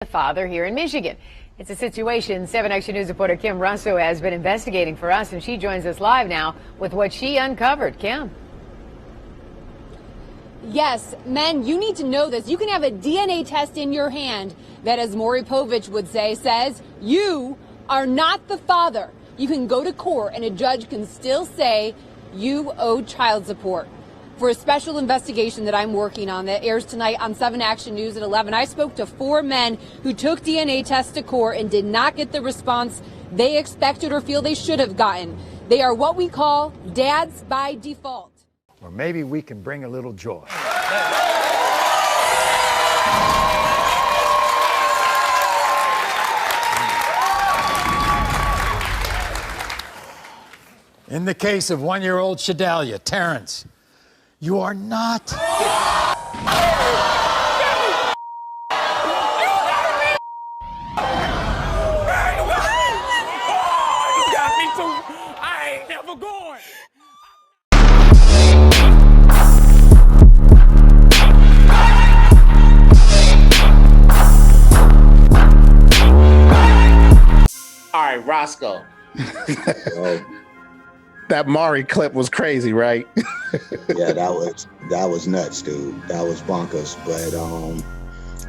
The father here in Michigan. It's a situation 7 Action News reporter Kim Russo has been investigating for us, and she joins us live now with what she uncovered. Kim. Yes, men, you need to know this. You can have a DNA test in your hand that, as Maury Povich would say, says you are not the father. You can go to court and a judge can still say you owe child support. For a special investigation that I'm working on that airs tonight on 7 Action News at 11, I spoke to 4 men who took DNA tests to court and did not get the response they expected or feel they should have gotten. They are what we call dads by default. Or maybe we can bring a little joy. In the case of 1-year-old Shadalia, Terrence, you are not. All right, Roscoe. That Maury clip was crazy, right? Yeah, that was nuts, dude. That was bonkers. But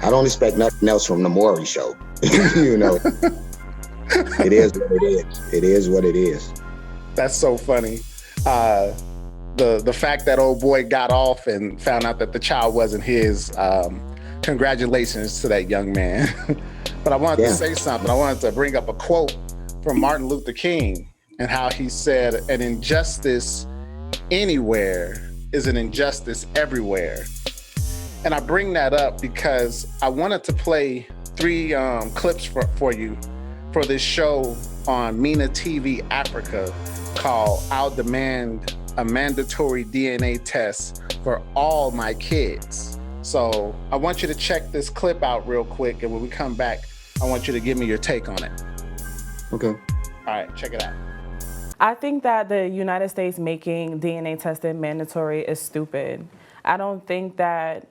I don't expect nothing else from the Maury show. You know, it is what it is. It is what it is. That's so funny. The fact that old boy got off and found out that the child wasn't his. Congratulations to that young man. But I wanted to say something. I wanted to bring up a quote from Martin Luther King and how he said, "An injustice anywhere is an injustice everywhere." And I bring that up because I wanted to play 3 clips for you for this show on MENA TV Africa called "I'll Demand a Mandatory DNA Test for All My Kids." So I want you to check this clip out real quick, and when we come back, I want you to give me your take on it. Okay. All right, check it out. I think that the United States making DNA testing mandatory is stupid. I don't think that,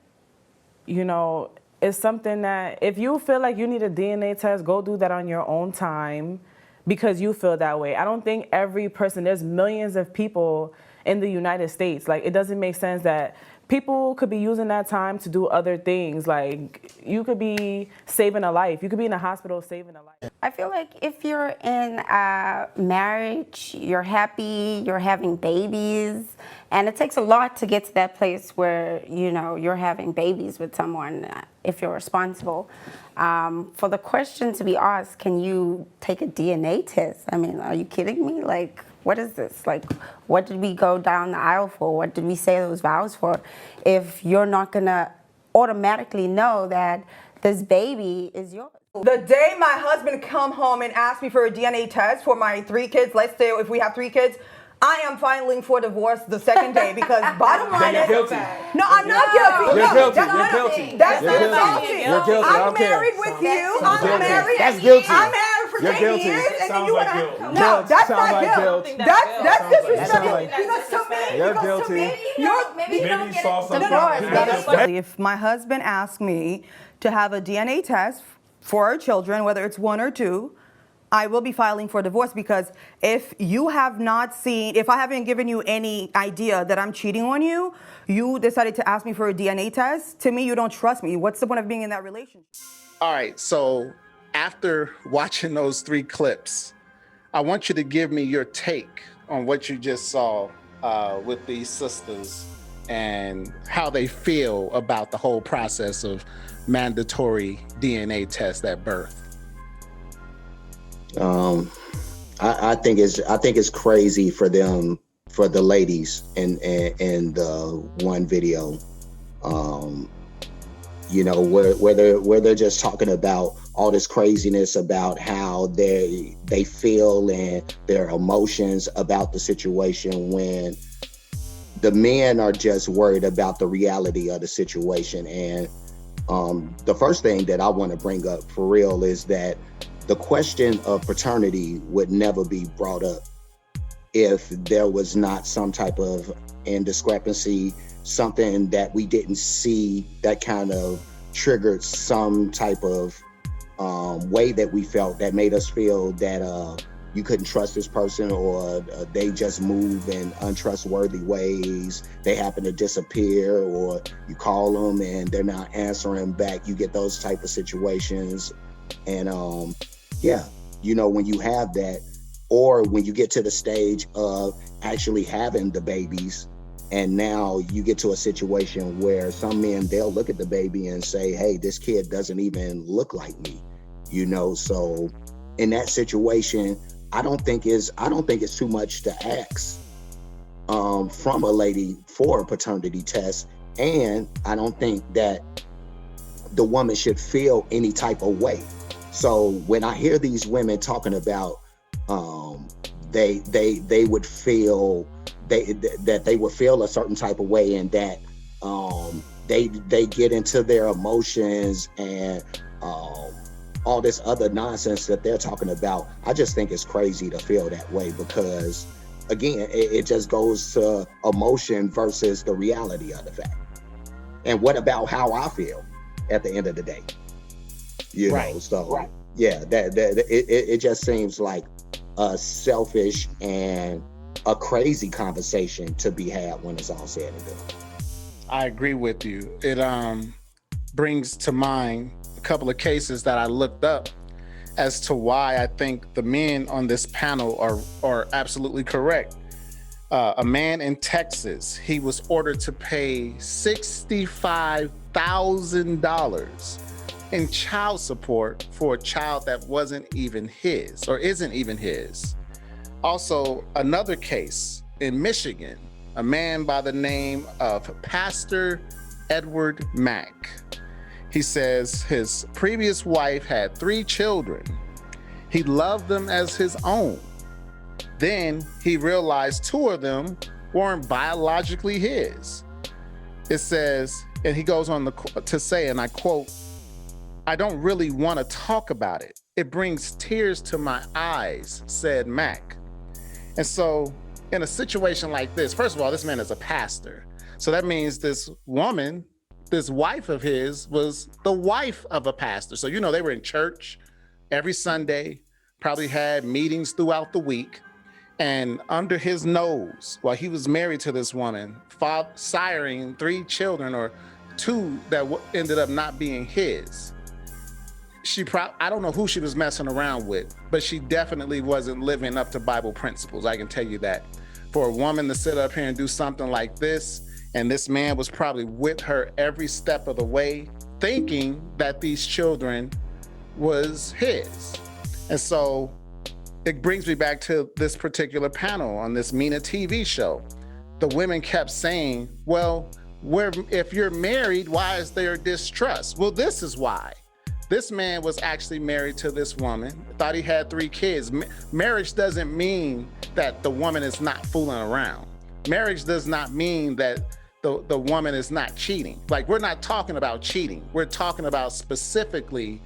it's something that if you feel like you need a DNA test, go do that on your own time because you feel that way. I don't think every person, there's millions of people in the United States. Like, it doesn't make sense that people could be using that time to do other things. Like, you could be saving a life. You could be in a hospital saving a life. I feel like if you're in a marriage, you're happy, you're having babies, and it takes a lot to get to that place where, you're having babies with someone if you're responsible. For the question to be asked, can you take a DNA test? I mean, are you kidding me? Like, what is this? Like, what did we go down the aisle for? What did we say those vows for? If you're not gonna automatically know that this baby is yours. The day my husband come home and ask me for a DNA test for my 3 kids, let's say if we have 3 kids, I am filing for divorce the second day because bottom line is, guilty. No, I'm not guilty. You're No, guilty. that's You're not guilty. That's You're not guilty. guilty. You're guilty. I I'm don't care. married with you. You're I'm guilty. married. That's guilty. I'm married for You're 10 guilty. years, and then you Sounds like wanna? guilt. No, Guilt. that's Sounds not like guilt. guilt. That's disrespectful. Sounds like Because to me, You're because guilty. to me, you're Maybe you saw something. If my husband asked me to have a DNA test for our children, whether it's 1 or 2, I will be filing for divorce because if I haven't given you any idea that I'm cheating on you, you decided to ask me for a DNA test, to me, you don't trust me. What's the point of being in that relationship? All right, so after watching those 3 clips, I want you to give me your take on what you just saw with these sisters and how they feel about the whole process of mandatory DNA tests at birth. I think it's crazy for them, for the ladies in the one video, where they're just talking about all this craziness about how they feel and their emotions about the situation, when the men are just worried about the reality of the situation. And the first thing that I want to bring up for real is that the question of paternity would never be brought up if there was not some type of indiscrepancy, something that we didn't see that kind of triggered some type of way that we felt that made us feel that you couldn't trust this person, or they just move in untrustworthy ways. They happen to disappear, or you call them and they're not answering back. You get those type of situations. And yeah, you know, when you have that, or when you get to the stage of actually having the babies, and now you get to a situation where some men, they'll look at the baby and say, hey, this kid doesn't even look like me, you know? So in that situation, I don't think it's too much to ask from a lady for a paternity test. And I don't think that the woman should feel any type of way. So when I hear these women talking about they would feel that they would feel a certain type of way, and that they get into their emotions and all this other nonsense that they're talking about, I just think it's crazy to feel that way, because again, it just goes to emotion versus the reality of the fact. And what about how I feel at the end of the day? You know, so yeah, it just seems like a selfish and a crazy conversation to be had when it's all said and done. I agree with you. It brings to mind a couple of cases that I looked up as to why I think the men on this panel are absolutely correct. A man in Texas, he was ordered to pay $65,000 in child support for a child that wasn't even his, or isn't even his. Also, another case in Michigan, a man by the name of Pastor Edward Mack. He says his previous wife had 3 children. He loved them as his own. Then he realized 2 of them weren't biologically his. It says, and he goes on to say, and I quote, "I don't really want to talk about it. It brings tears to my eyes," said Mack. And so in a situation like this, first of all, this man is a pastor. So that means this woman, this wife of his, was the wife of a pastor. So, you know, they were in church every Sunday, probably had meetings throughout the week. And under his nose, while he was married to this woman, siring 3 children, or 2 that ended up not being his. I don't know who she was messing around with, but she definitely wasn't living up to Bible principles. I can tell you that. For a woman to sit up here and do something like this, and this man was probably with her every step of the way, thinking that these children was his. And so it brings me back to this particular panel on this Mina TV show. The women kept saying, well, if you're married, why is there distrust? Well, this is why. This man was actually married to this woman, thought he had 3 kids. Marriage doesn't mean that the woman is not fooling around. Marriage does not mean that the woman is not cheating. Like, we're not talking about cheating. We're talking about specifically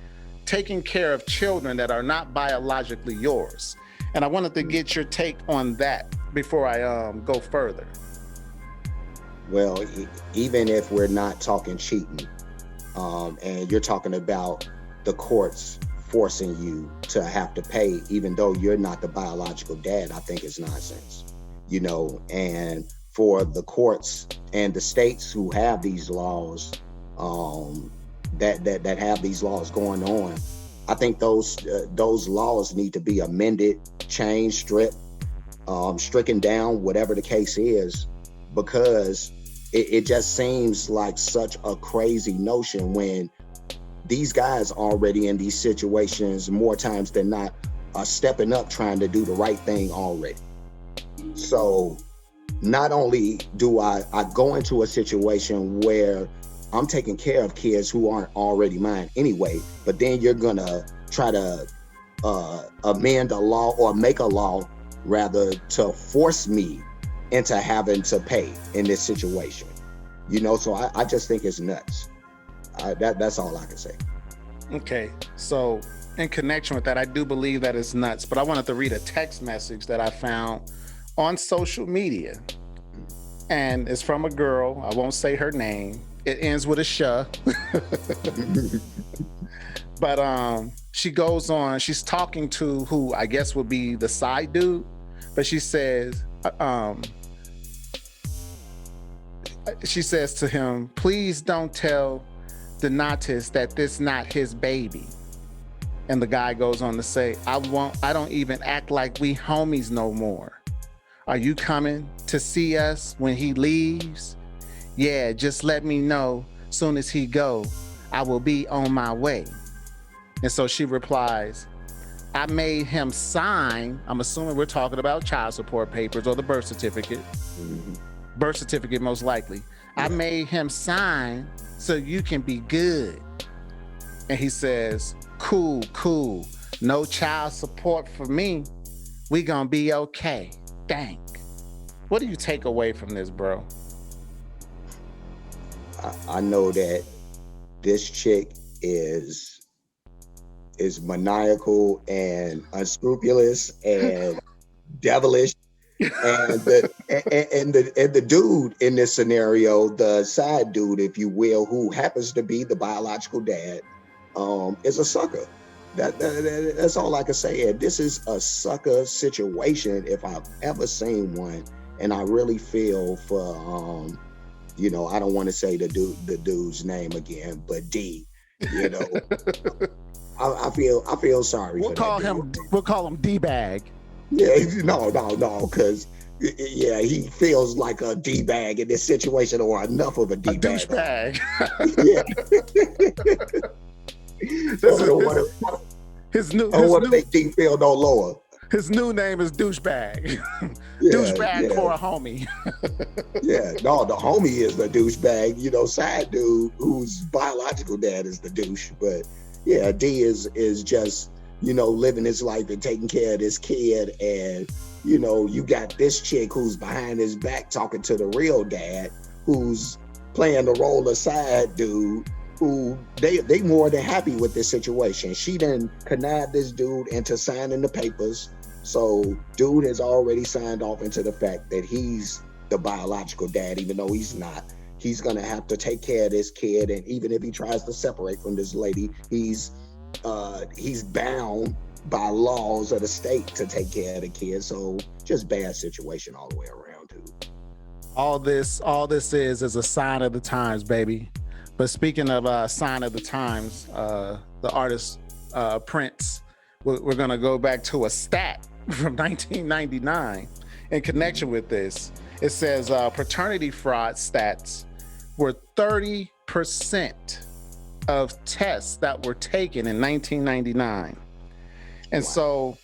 taking care of children that are not biologically yours. And I wanted to get your take on that before I go further. Well, even if we're not talking cheating, and you're talking about the courts forcing you to have to pay, even though you're not the biological dad, I think it's nonsense, you know. And for the courts and the states who have these laws, that have these laws going on, I think those laws need to be amended, changed, stripped, stricken down, whatever the case is, because it just seems like such a crazy notion when these guys already in these situations more times than not are stepping up trying to do the right thing already. So not only do I go into a situation where I'm taking care of kids who aren't already mine anyway, but then you're gonna try to amend a law, or make a law rather, to force me into having to pay in this situation, you know. So I just think it's nuts. That's all I can say. Okay, so in connection with that, I do believe that it's nuts, but I wanted to read a text message that I found on social media, and it's from a girl. I won't say her name. It ends with a sh. But she goes on, she's talking to who I guess would be the side dude, but she says to him, please don't tell Donatus that this not his baby. And the guy goes on to say, I don't even act like we homies no more. Are you coming to see us when he leaves? Yeah, just let me know soon as he go, I will be on my way. And so she replies, I made him sign, I'm assuming we're talking about child support papers or the birth certificate. Birth certificate most likely. I made him sign so you can be good. And he says, cool. No child support for me. We gonna be okay. Dang. What do you take away from this, bro? I know that this chick is maniacal and unscrupulous and devilish. And the dude in this scenario, the side dude, if you will, who happens to be the biological dad, is a sucker. That's all I can say. And this is a sucker situation if I've ever seen one. And I really feel for I don't want to say the dude's name again, but D. I feel sorry. We'll call him D-bag. Yeah, no, because he feels like a D-bag in this situation, or enough of a D-bag. A douchebag. Make D feel no lower. His new name is douchebag. Douchebag for a homie. The homie is the douchebag. Side dude whose biological dad is the douche. But yeah, D is just living his life and taking care of this kid, and you got this chick who's behind his back talking to the real dad, who's playing the role of side dude. Who they more than happy with this situation. She done connived this dude into signing the papers. So dude has already signed off into the fact that he's the biological dad, even though he's not. He's gonna have to take care of this kid, and even if he tries to separate from this lady, he's bound by laws of the state to take care of the kid. So just bad situation all the way around, dude. All this is a sign of the times, baby. But speaking of sign of the times, the artist Prince, we're going to go back to a stat from 1999 in connection with this. It says paternity fraud stats were 30% of tests that were taken in 1999. And so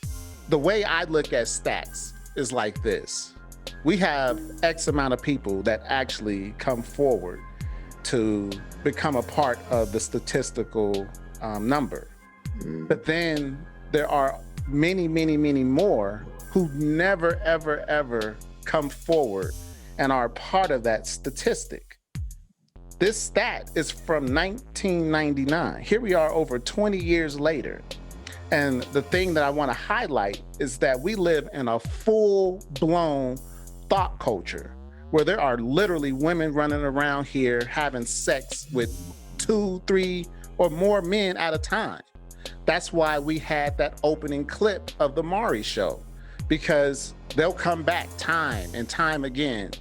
the way I look at stats is like this. We have X amount of people that actually come forward to become a part of the statistical number. But then there are many more who never, ever come forward and are part of that statistic. This stat is from 1999. Here we are over 20 years later. And the thing that I want to highlight is that we live in a full-blown thought culture where there are literally women running around here having sex with 2, 3, or more men at a time. That's why we had that opening clip of the Maury show, because they'll come back time and time again.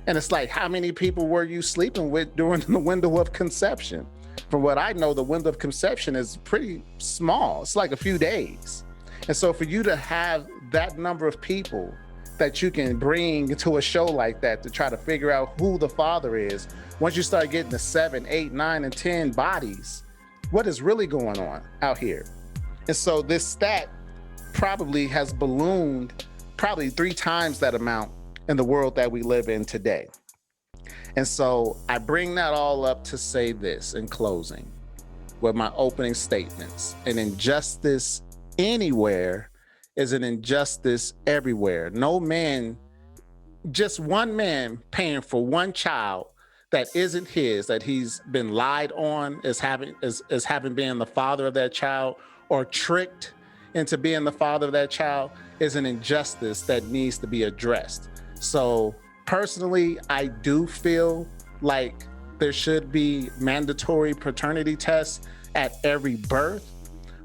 And it's like, how many people were you sleeping with during the window of conception? From what I know, the window of conception is pretty small. It's like a few days. And so for you to have that number of people that you can bring to a show like that to try to figure out who the father is, once you start getting to 7, 8, 9, and 10 bodies, what is really going on out here? And so this stat probably has ballooned probably 3 times that amount in the world that we live in today. And so I bring that all up to say this in closing with my opening statements: an injustice anywhere is an injustice everywhere. No man, just one man paying for one child that isn't his, that he's been lied on as having been the father of that child, or tricked into being the father of that child, is an injustice that needs to be addressed. So personally, I do feel like there should be mandatory paternity tests at every birth.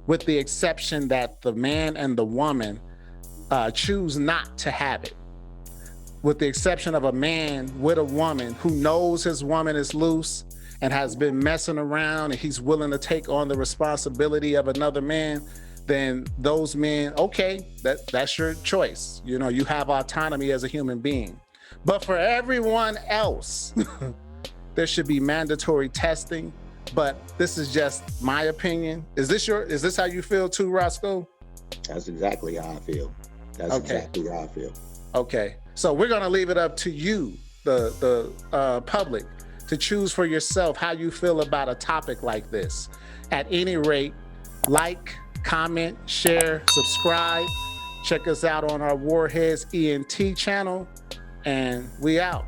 with the exception that the man and the woman choose not to have it. With the exception of a man with a woman who knows his woman is loose and has been messing around and he's willing to take on the responsibility of another man, then those men, okay, that's your choice. You know, you have autonomy as a human being. But for everyone else, there should be mandatory testing. But this is just my opinion. Is this how you feel too, Roscoe? That's exactly how I feel. That's exactly how I feel. Okay, so we're gonna leave it up to you, the public, to choose for yourself how you feel about a topic like this. At any rate, like, comment, share, subscribe. Check us out on our Warheads ENT channel, and we out.